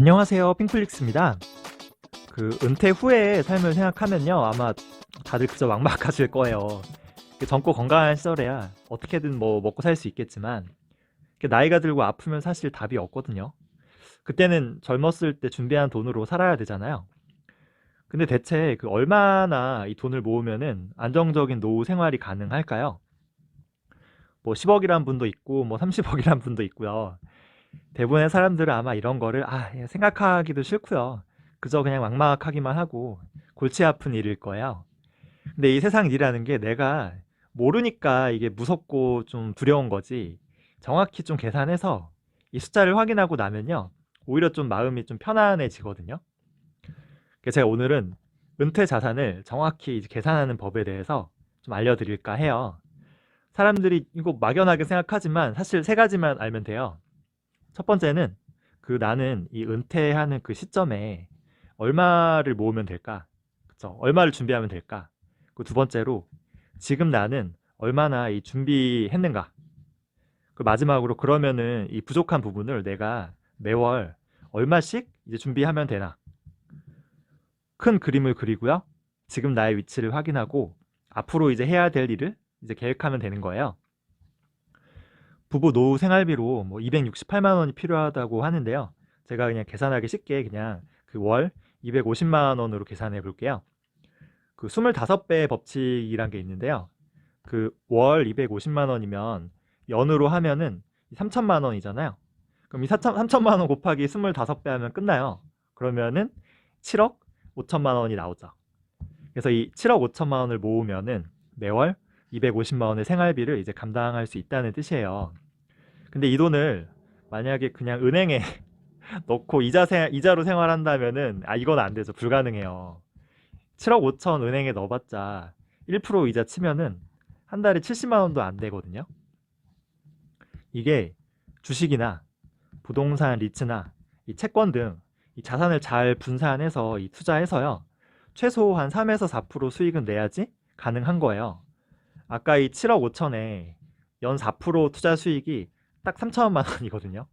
안녕하세요. 핑플릭스입니다. 은퇴 후의 삶을 생각하면요. 아마 다들 그저 막막하실 거예요. 젊고 건강한 시절에야 어떻게든 뭐 먹고 살 수 있겠지만 나이가 들고 아프면 사실 답이 없거든요. 그때는 젊었을 때 준비한 돈으로 살아야 되잖아요. 근데 대체 얼마나 이 돈을 모으면은 안정적인 노후 생활이 가능할까요? 뭐 10억이란 분도 있고 뭐 30억이란 분도 있고요. 대부분의 사람들은 아마 이런 거를 생각하기도 싫고요. 그저 그냥 막막하기만 하고 골치 아픈 일일 거예요. 근데 이 세상 일이라는 게 내가 모르니까 이게 무섭고 좀 두려운 거지. 정확히 좀 계산해서 이 숫자를 확인하고 나면요. 오히려 좀 마음이 좀 편안해지거든요. 그래서 제가 오늘은 은퇴 자산을 정확히 이제 계산하는 법에 대해서 좀 알려드릴까 해요. 사람들이 이거 막연하게 생각하지만 사실 세 가지만 알면 돼요. 첫 번째는 나는 이 은퇴하는 그 시점에 얼마를 모으면 될까? 그쵸? 얼마를 준비하면 될까? 그 두 번째로 지금 나는 얼마나 이 준비했는가? 그 마지막으로 그러면은 이 부족한 부분을 내가 매월 얼마씩 이제 준비하면 되나? 큰 그림을 그리고요. 지금 나의 위치를 확인하고 앞으로 이제 해야 될 일을 이제 계획하면 되는 거예요. 부부 노후 생활비로 뭐 268만 원이 필요하다고 하는데요. 제가 그냥 계산하기 쉽게 그냥 월 250만 원으로 계산해 볼게요. 25배 법칙이란 게 있는데요. 월 250만 원이면 연으로 하면은 3천만 원이잖아요. 그럼 이 3천만 원 곱하기 25배 하면 끝나요. 그러면은 7억 5천만 원이 나오죠. 그래서 이 7억 5천만 원을 모으면은 매월 250만 원의 생활비를 이제 감당할 수 있다는 뜻이에요. 근데 이 돈을 만약에 그냥 은행에 넣고 이자로 생활한다면은 이건 안 되죠. 불가능해요. 7억 5천 은행에 넣어봤자 1% 이자 치면은 한 달에 70만 원도 안 되거든요. 이게 주식이나 부동산 리츠나 이 채권 등 이 자산을 잘 분산해서 이 투자해서요. 최소 한 3에서 4% 수익은 내야지 가능한 거예요. 아까 이 7억 5천에 연 4% 투자 수익이 딱 3천만 원이거든요.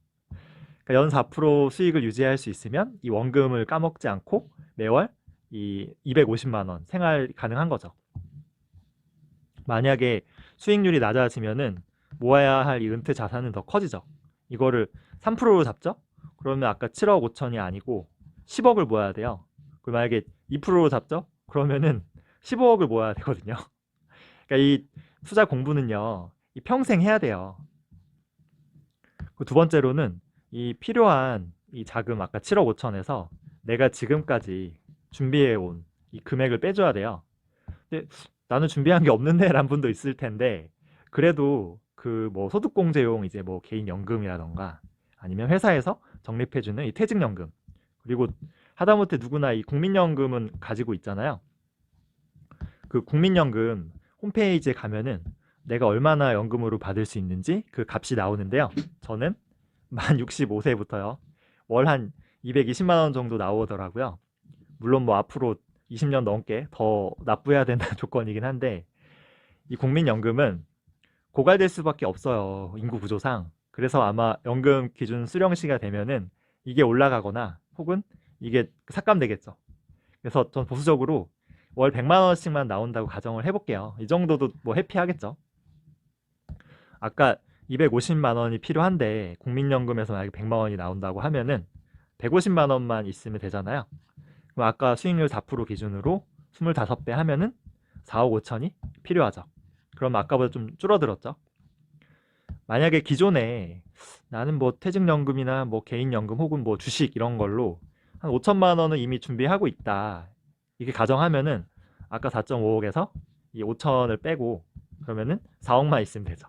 그러니까 연 4% 수익을 유지할 수 있으면 이 원금을 까먹지 않고 매월 이 250만 원 생활 가능한 거죠. 만약에 수익률이 낮아지면은 모아야 할 이 은퇴 자산은 더 커지죠. 이거를 3%로 잡죠? 그러면 아까 7억 5천이 아니고 10억을 모아야 돼요. 그리고 만약에 2%로 잡죠? 그러면은 15억을 모아야 되거든요. 그러니까 이 투자 공부는요, 이 평생 해야 돼요. 두 번째로는 이 필요한 이 자금 아까 7억 5천에서 내가 지금까지 준비해온 이 금액을 빼줘야 돼요. 근데 나는 준비한 게 없는데 라는 분도 있을 텐데 그래도 뭐 소득공제용 이제 뭐 개인연금이라던가 아니면 회사에서 적립해주는 이 퇴직연금 그리고 하다못해 누구나 이 국민연금은 가지고 있잖아요. 국민연금 홈페이지에 가면은 내가 얼마나 연금으로 받을 수 있는지 그 값이 나오는데요. 저는 만 65세부터요. 월 한 220만 원 정도 나오더라고요. 물론 뭐 앞으로 20년 넘게 더 납부해야 된다는 조건이긴 한데 이 국민연금은 고갈될 수밖에 없어요. 인구 구조상. 그래서 아마 연금 기준 수령시가 되면은 이게 올라가거나 혹은 이게 삭감되겠죠. 그래서 전 보수적으로 월 100만 원씩만 나온다고 가정을 해볼게요. 이 정도도 뭐 해피하겠죠. 아까 250만 원이 필요한데 국민연금에서 만약에 100만 원이 나온다고 하면은 150만 원만 있으면 되잖아요. 그럼 아까 수익률 4% 기준으로 25배 하면은 4억 5천이 필요하죠. 그럼 아까보다 좀 줄어들었죠. 만약에 기존에 나는 뭐 퇴직연금이나 뭐 개인연금 혹은 뭐 주식 이런 걸로 한 5천만 원은 이미 준비하고 있다. 이렇게 가정하면은 아까 4.5억에서 이 5천을 빼고 그러면은 4억만 있으면 되죠.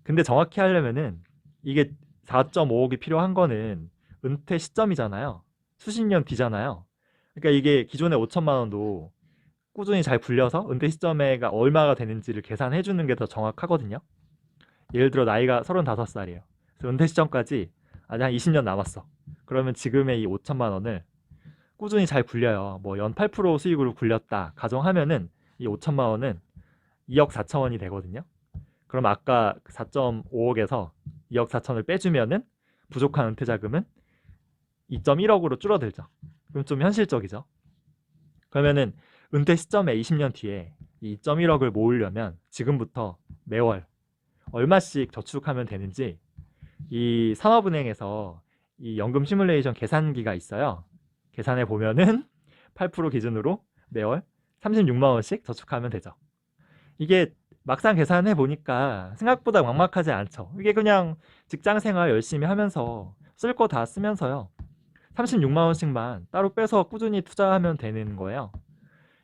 근데 정확히 하려면은 이게 4.5억이 필요한 거는 은퇴 시점이잖아요. 수십 년 뒤잖아요. 그러니까 이게 기존의 5천만 원도 꾸준히 잘 굴려서 은퇴 시점에가 얼마가 되는지를 계산해 주는 게 더 정확하거든요. 예를 들어 나이가 35살이에요. 그래서 은퇴 시점까지 아직 한 20년 남았어. 그러면 지금의 이 5천만 원을 꾸준히 잘 굴려요. 뭐 연 8% 수익으로 굴렸다. 가정하면은 이 5천만 원은 2억 4천 원이 되거든요. 그럼 아까 4.5억에서 2억 4천을 빼주면은 부족한 은퇴 자금은 2.1억으로 줄어들죠. 그럼 좀 현실적이죠. 그러면은 은퇴 시점에 20년 뒤에 이 2.1억을 모으려면 지금부터 매월 얼마씩 저축하면 되는지 이 산업은행에서 이 연금 시뮬레이션 계산기가 있어요. 계산해 보면은 8% 기준으로 매월 36만 원씩 저축하면 되죠. 이게 막상 계산해 보니까 생각보다 막막하지 않죠. 이게 그냥 직장 생활 열심히 하면서 쓸 거 다 쓰면서요. 36만 원씩만 따로 빼서 꾸준히 투자하면 되는 거예요.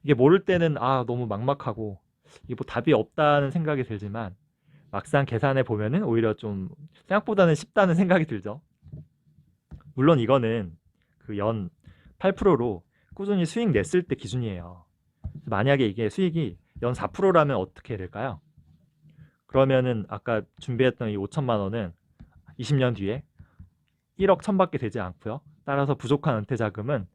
이게 모를 때는 너무 막막하고 이게 뭐 답이 없다는 생각이 들지만 막상 계산해 보면은 오히려 좀 생각보다는 쉽다는 생각이 들죠. 물론 이거는 그 연 8%로 꾸준히 수익 냈을 때 기준이에요. 만약에 이게 수익이 연 4%라면 어떻게 될까요? 그러면은 아까 준비했던 이 5천만 원은 20년 뒤에 1억 1천밖에 되지 않고요. 따라서 부족한 은퇴 자금은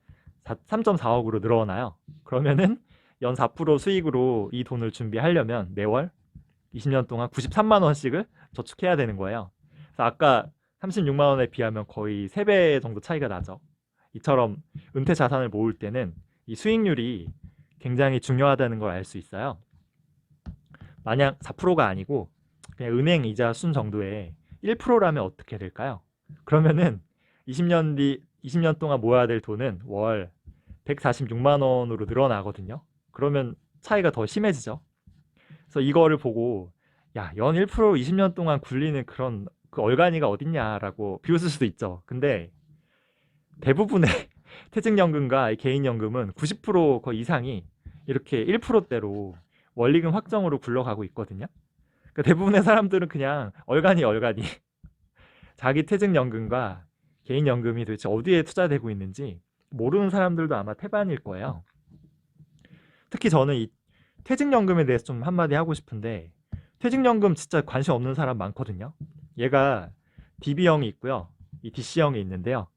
3.4억으로 늘어나요. 그러면은 연 4% 수익으로 이 돈을 준비하려면 매월 20년 동안 93만 원씩을 저축해야 되는 거예요. 그래서 아까 36만 원에 비하면 거의 3배 정도 차이가 나죠. 이처럼 은퇴 자산을 모을 때는 이 수익률이 굉장히 중요하다는 걸 알 수 있어요. 만약 4%가 아니고 그냥 은행 이자 순 정도의 1%라면 어떻게 될까요? 그러면은 20년 동안 모아야 될 돈은 월 146만 원으로 늘어나거든요. 그러면 차이가 더 심해지죠. 그래서 이거를 보고 연 1% 20년 동안 굴리는 그런 그 얼간이가 어딨냐라고 비웃을 수도 있죠. 근데 대부분의 퇴직연금과 개인연금은 90% 거의 이상이 이렇게 1%대로 원리금 확정으로 굴러가고 있거든요. 그러니까 대부분의 사람들은 그냥 얼간이 자기 퇴직연금과 개인연금이 도대체 어디에 투자되고 있는지 모르는 사람들도 아마 태반일 거예요. 특히 저는 이 퇴직연금에 대해서 좀 한마디 하고 싶은데 퇴직연금 진짜 관심 없는 사람 많거든요. 얘가 DB형이 있고요. 이 DC형이 있는데요.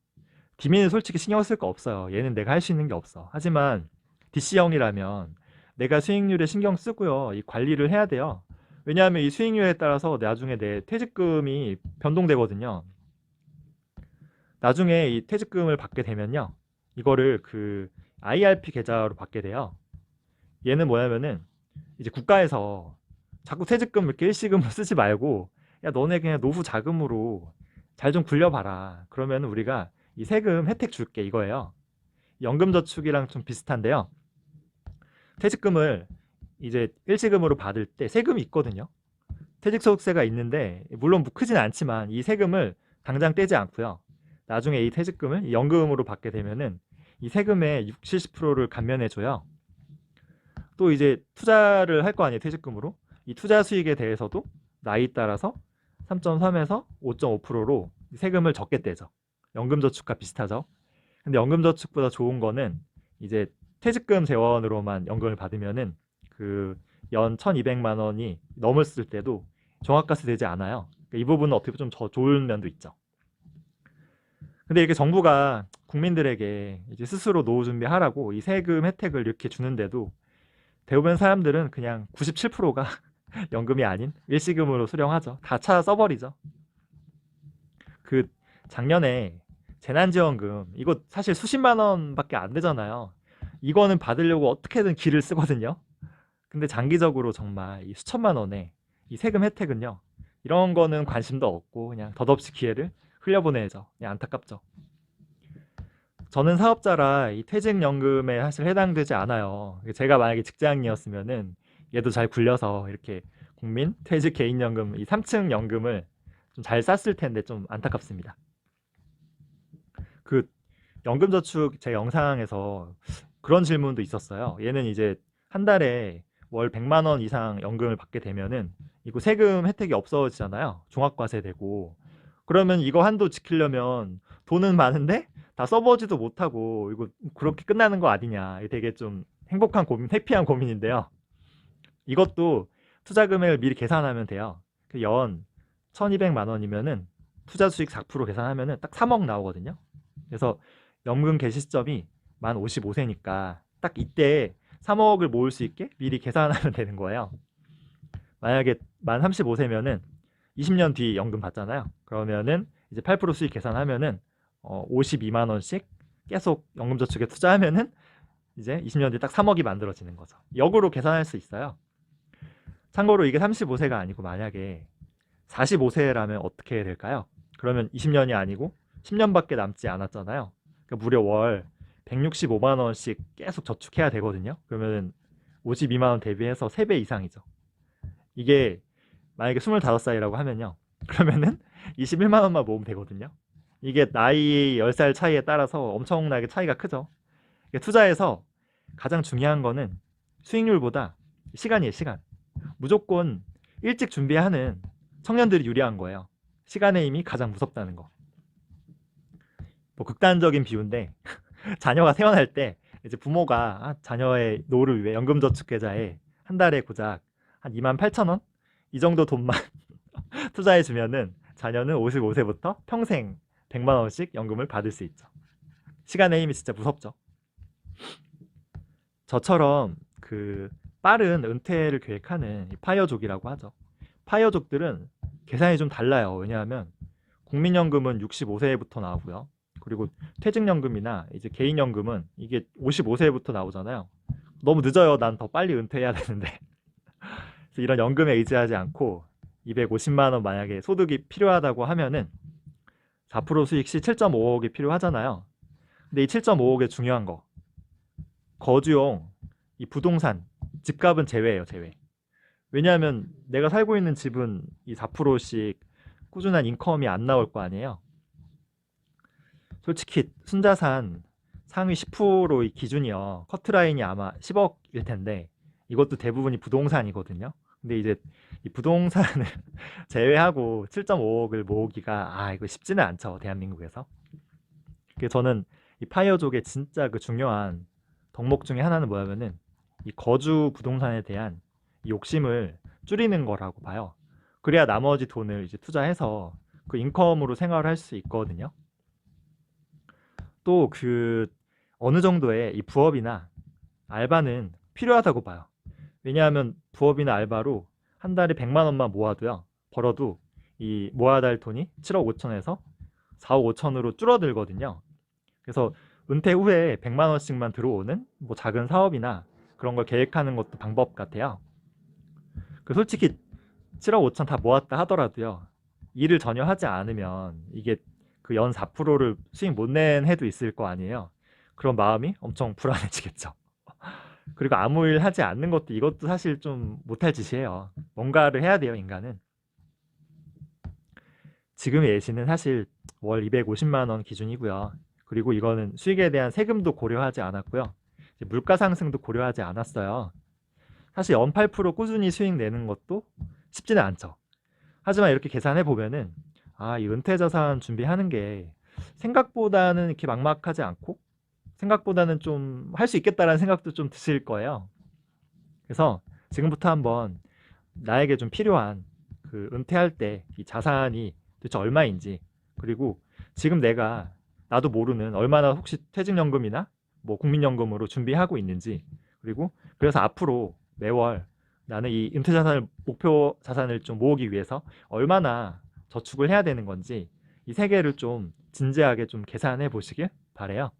DB는 솔직히 신경 쓸 거 없어요. 얘는 내가 할 수 있는 게 없어. 하지만 DC형이라면 내가 수익률에 신경 쓰고요. 이 관리를 해야 돼요. 왜냐하면 이 수익률에 따라서 나중에 내 퇴직금이 변동되거든요. 나중에 이 퇴직금을 받게 되면요. 이거를 그 IRP 계좌로 받게 돼요. 얘는 뭐냐면은 이제 국가에서 자꾸 퇴직금 이렇게 일시금을 쓰지 말고 야 너네 그냥 노후 자금으로 잘 좀 굴려봐라. 그러면 우리가 이 세금 혜택 줄게 이거예요. 연금저축이랑 좀 비슷한데요. 퇴직금을 이제 일시금으로 받을 때 세금이 있거든요. 퇴직소득세가 있는데 물론 뭐 크진 않지만 이 세금을 당장 떼지 않고요. 나중에 이 퇴직금을 연금으로 받게 되면은 이 세금의 60, 70%를 감면해줘요. 또 이제 투자를 할 거 아니에요, 퇴직금으로. 이 투자 수익에 대해서도 나이 따라서 3.3에서 5.5%로 세금을 적게 떼죠. 연금저축과 비슷하죠. 근데 연금저축보다 좋은 거는 이제 퇴직금 재원으로만 연금을 받으면은 그 연 1,200만 원이 넘었을 때도 종합과세 되지 않아요. 그러니까 이 부분은 어떻게 좀 더 좋은 면도 있죠. 근데 이렇게 정부가 국민들에게 이제 스스로 노후 준비하라고 이 세금 혜택을 이렇게 주는데도 대부분 사람들은 그냥 97%가 연금이 아닌 일시금으로 수령하죠. 다 차 써버리죠. 그 작년에 재난지원금 이거 사실 수십만 원밖에 안 되잖아요. 이거는 받으려고 어떻게든 기를 쓰거든요. 근데 장기적으로 정말 이 수천만 원의 이 세금 혜택은요. 이런 거는 관심도 없고 그냥 덧없이 기회를 흘려보내죠. 그냥 안타깝죠. 저는 사업자라 이 퇴직연금에 사실 해당되지 않아요. 제가 만약에 직장인이었으면은 얘도 잘 굴려서 이렇게 국민 퇴직 개인연금 이 3층 연금을 좀 잘 쌌을 텐데 좀 안타깝습니다. 그 연금저축 제 영상에서 그런 질문도 있었어요. 얘는 이제 한 달에 월 100만 원 이상 연금을 받게 되면은 이거 세금 혜택이 없어지잖아요. 종합과세 되고. 그러면 이거 한도 지키려면 돈은 많은데 다 써보지도 못하고 이거 그렇게 끝나는 거 아니냐. 이게 되게 좀 행복한 고민, 해피한 고민인데요. 이것도 투자 금액을 미리 계산하면 돼요. 연 1,200만 원이면은 투자 수익 4% 계산하면은 딱 3억 나오거든요. 그래서 연금 개시 시점이 만 55세니까 딱 이때 3억을 모을 수 있게 미리 계산하면 되는 거예요. 만약에 만 35세면은 20년 뒤 연금 받잖아요. 그러면은 이제 8% 수익 계산하면은 52만 원씩 계속 연금저축에 투자하면은 이제 20년 뒤에 딱 3억이 만들어지는 거죠. 역으로 계산할 수 있어요. 참고로 이게 35세가 아니고 만약에 45세라면 어떻게 될까요? 그러면 20년이 아니고 10년밖에 남지 않았잖아요. 그러니까 무려 월 165만 원씩 계속 저축해야 되거든요. 그러면 52만 원 대비해서 3배 이상이죠. 이게 만약에 25살이라고 하면요. 그러면은 21만 원만 모으면 되거든요. 이게 나이 10살 차이에 따라서 엄청나게 차이가 크죠. 투자에서 가장 중요한 거는 수익률보다 시간이에요, 시간. 무조건 일찍 준비하는 청년들이 유리한 거예요. 시간의 힘이 가장 무섭다는 거. 뭐 극단적인 비유인데 자녀가 태어날 때 이제 부모가 자녀의 노후를 위해 연금저축계좌에 한 달에 고작 한 28,000원? 이 정도 돈만 투자해 주면은 자녀는 55세부터 평생 100만 원씩 연금을 받을 수 있죠. 시간의 힘이 진짜 무섭죠. 저처럼 그 빠른 은퇴를 계획하는 파이어족이라고 하죠. 파이어족들은 계산이 좀 달라요. 왜냐하면 국민연금은 65세부터 나오고요. 그리고 퇴직연금이나 이제 개인연금은 이게 55세부터 나오잖아요. 너무 늦어요. 난 더 빨리 은퇴해야 되는데. 그래서 이런 연금에 의지하지 않고 250만 원 만약에 소득이 필요하다고 하면은 4% 수익 시 7.5억이 필요하잖아요. 근데 이 7.5억의 중요한 거, 거주용 이 부동산 집값은 제외예요, 제외. 왜냐하면 내가 살고 있는 집은 이 4%씩 꾸준한 인컴이 안 나올 거 아니에요. 솔직히 순자산 상위 10%의 기준이요. 커트라인이 아마 10억일 텐데 이것도 대부분이 부동산이거든요. 근데 이제 이 부동산을 제외하고 7.5억을 모으기가 이거 쉽지는 않죠, 대한민국에서. 그래서 저는 이 파이어족의 진짜 그 중요한 덕목 중에 하나는 뭐냐면은 이 거주 부동산에 대한 이 욕심을 줄이는 거라고 봐요. 그래야 나머지 돈을 이제 투자해서 그 인컴으로 생활을 할 수 있거든요. 또 그 어느 정도의 이 부업이나 알바는 필요하다고 봐요. 왜냐하면 부업이나 알바로 한 달에 100만 원만 모아도요. 벌어도 이 모아야 할 돈이 7억 5천에서 4억 5천으로 줄어들거든요. 그래서 은퇴 후에 100만 원씩만 들어오는 뭐 작은 사업이나 그런 걸 계획하는 것도 방법 같아요. 그 솔직히 7억 5천 다 모았다 하더라도요. 일을 전혀 하지 않으면 이게 그 연 4%를 수익 못 낸 해도 있을 거 아니에요. 그런 마음이 엄청 불안해지겠죠. 그리고 아무 일 하지 않는 것도 이것도 사실 좀 못할 짓이에요. 뭔가를 해야 돼요, 인간은. 지금의 예시는 사실 월 250만 원 기준이고요. 그리고 이거는 수익에 대한 세금도 고려하지 않았고요. 물가 상승도 고려하지 않았어요. 사실 연 8% 꾸준히 수익 내는 것도 쉽지는 않죠. 하지만 이렇게 계산해 보면은 이 은퇴 자산 준비하는 게 생각보다는 이렇게 막막하지 않고 생각보다는 좀 할 수 있겠다라는 생각도 좀 드실 거예요. 그래서 지금부터 한번 나에게 좀 필요한 그 은퇴할 때 이 자산이 도대체 얼마인지, 그리고 지금 내가 나도 모르는 얼마나 혹시 퇴직연금이나 뭐 국민연금으로 준비하고 있는지, 그리고 그래서 앞으로 매월 나는 이 은퇴 자산을 목표 자산을 좀 모으기 위해서 얼마나 저축을 해야 되는 건지 이 세 개를 좀 진지하게 좀 계산해 보시길 바래요.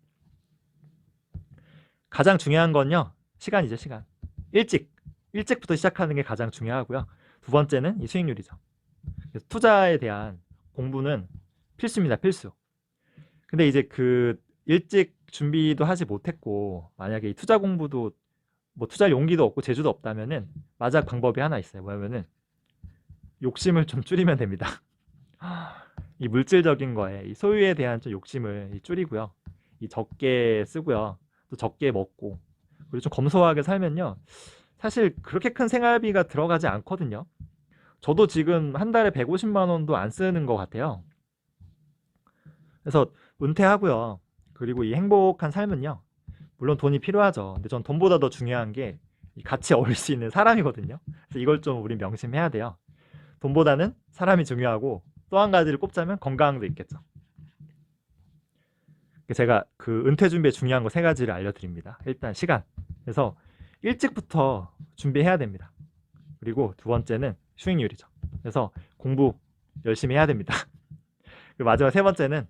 가장 중요한 건요, 시간이죠, 시간. 일찍부터 시작하는 게 가장 중요하고요. 두 번째는 이 수익률이죠. 그래서 투자에 대한 공부는 필수입니다, 필수. 근데 이제 그 일찍 준비도 하지 못했고 만약에 이 투자 공부도 뭐 투자 용기도 없고 재주도 없다면은 마지막 방법이 하나 있어요. 뭐냐면은 욕심을 좀 줄이면 됩니다. 이 물질적인 거에 이 소유에 대한 좀 욕심을 줄이고요. 이 적게 쓰고요. 또 적게 먹고, 그리고 좀 검소하게 살면요. 사실 그렇게 큰 생활비가 들어가지 않거든요. 저도 지금 한 달에 150만 원도 안 쓰는 것 같아요. 그래서 은퇴하고요. 그리고 이 행복한 삶은요. 물론 돈이 필요하죠. 근데 전 돈보다 더 중요한 게 같이 어울릴 수 있는 사람이거든요. 그래서 이걸 좀 우리 명심해야 돼요. 돈보다는 사람이 중요하고 또 한 가지를 꼽자면 건강도 있겠죠. 제가 그 은퇴 준비에 중요한 거 세 가지를 알려드립니다. 일단 시간. 그래서 일찍부터 준비해야 됩니다. 그리고 두 번째는 수익률이죠. 그래서 공부 열심히 해야 됩니다. 그리고 마지막 세 번째는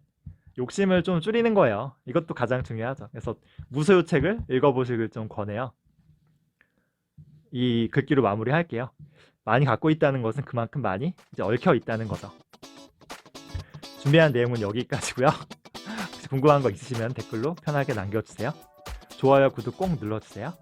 욕심을 좀 줄이는 거예요. 이것도 가장 중요하죠. 그래서 무소유 책을 읽어보시길 좀 권해요. 이 글귀로 마무리할게요. 많이 갖고 있다는 것은 그만큼 많이 이제 얽혀 있다는 거죠. 준비한 내용은 여기까지고요. 혹시 궁금한 거 있으시면 댓글로 편하게 남겨주세요. 좋아요, 구독 꼭 눌러주세요.